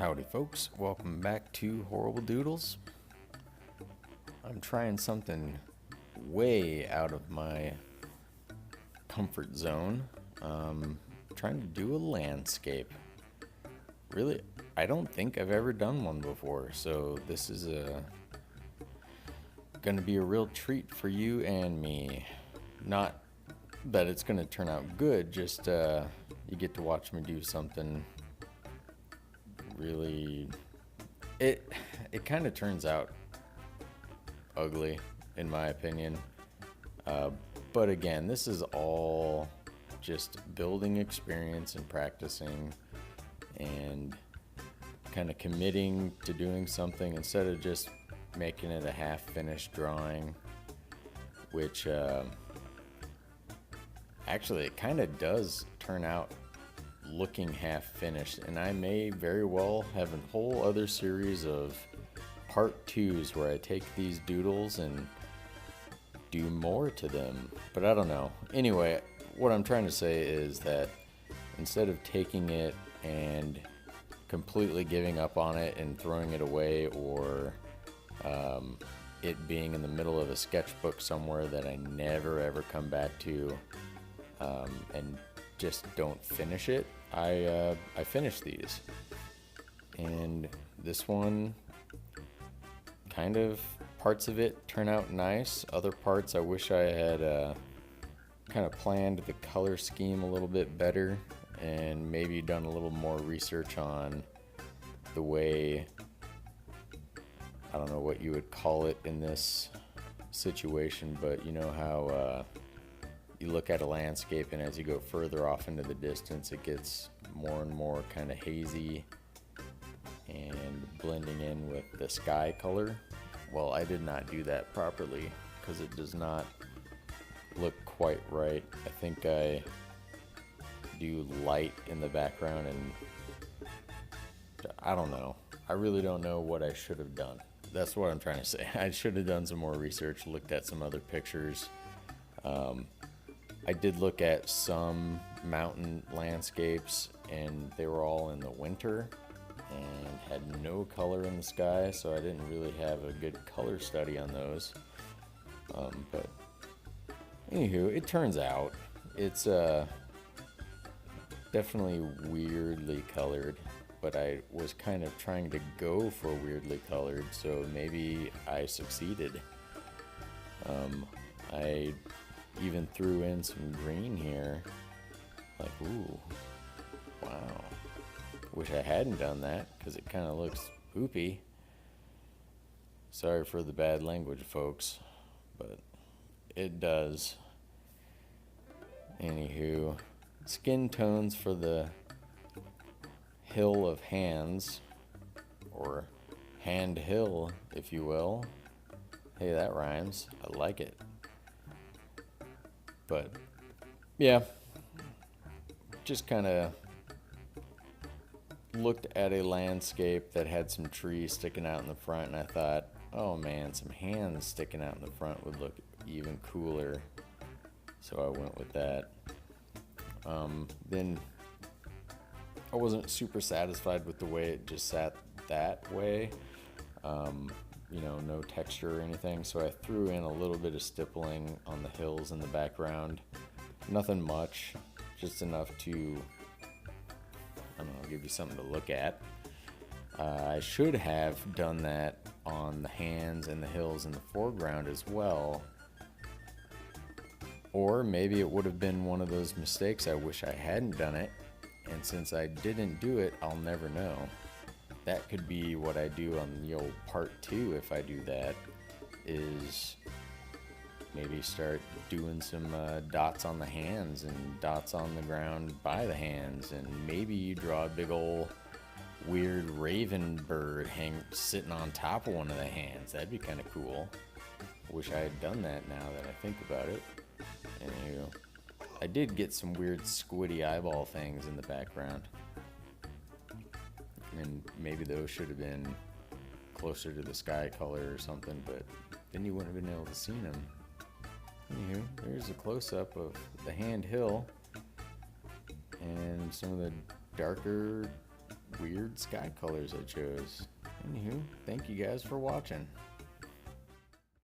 Howdy folks, welcome back to Horrible Doodles. I'm trying something way out of my comfort zone. Trying to do a landscape. Really, I don't think I've ever done one before, so this is gonna be a real treat for you and me. Not that it's gonna turn out good, just you get to watch me do something really. It kind of turns out ugly in my opinion, but again, this is all just building experience and practicing and kind of committing to doing something instead of just making it a half-finished drawing, which actually it kind of does turn out looking half-finished, and I may very well have a whole other series of part twos where I take these doodles and do more to them, but I don't know. Anyway, what I'm trying to say is that instead of taking it and completely giving up on it and throwing it away, or it being in the middle of a sketchbook somewhere that I never ever come back to and just don't finish it, I finished these. And this one, kind of, parts of it turn out nice. Other parts I wish I had kind of planned the color scheme a little bit better and maybe done a little more research on the way, I don't know what you would call it in this situation, but you know how you look at a landscape and as you go further off into the distance it gets more and more kind of hazy and blending in with the sky color. Well, I did not do that properly because it does not look quite right. I think I do light in the background and I don't know. I really don't know what I should have done. That's what I'm trying to say. I should have done some more research, looked at some other pictures. I did look at some mountain landscapes and they were all in the winter and had no color in the sky, so I didn't really have a good color study on those. But anywho, it turns out it's definitely weirdly colored, but I was kind of trying to go for weirdly colored, so maybe I succeeded. I even threw in some green here, like, ooh, wow. Wish I hadn't done that because it kind of looks poopy. Sorry for the bad language, folks, but it does. Anywho, skin tones for the hill of hands, or hand hill, if you will. Hey, that rhymes. I like it. But yeah, just kind of looked at a landscape that had some trees sticking out in the front, and I thought, oh man, some hands sticking out in the front would look even cooler, so I went with that. Then I wasn't super satisfied with the way it just sat that way, no texture or anything, so I threw in a little bit of stippling on the hills in the background. Nothing much, just enough to, I don't know, give you something to look at. I should have done that on the hands and the hills in the foreground as well. Or maybe it would have been one of those mistakes I wish I hadn't done it, and since I didn't do it, I'll never know. That could be what I do on the old part 2 if I do that, is maybe start doing some dots on the hands and dots on the ground by the hands, and maybe you draw a big old weird raven bird sitting on top of one of the hands. That'd be kind of cool. Wish I had done that now that I think about it. Anyway, I did get some weird squiddy eyeball things in the background, and maybe those should have been closer to the sky color or something, but then you wouldn't have been able to see them. Anywho, there's a close-up of the hand hill and some of the darker weird sky colors I chose. Anywho, thank you guys for watching.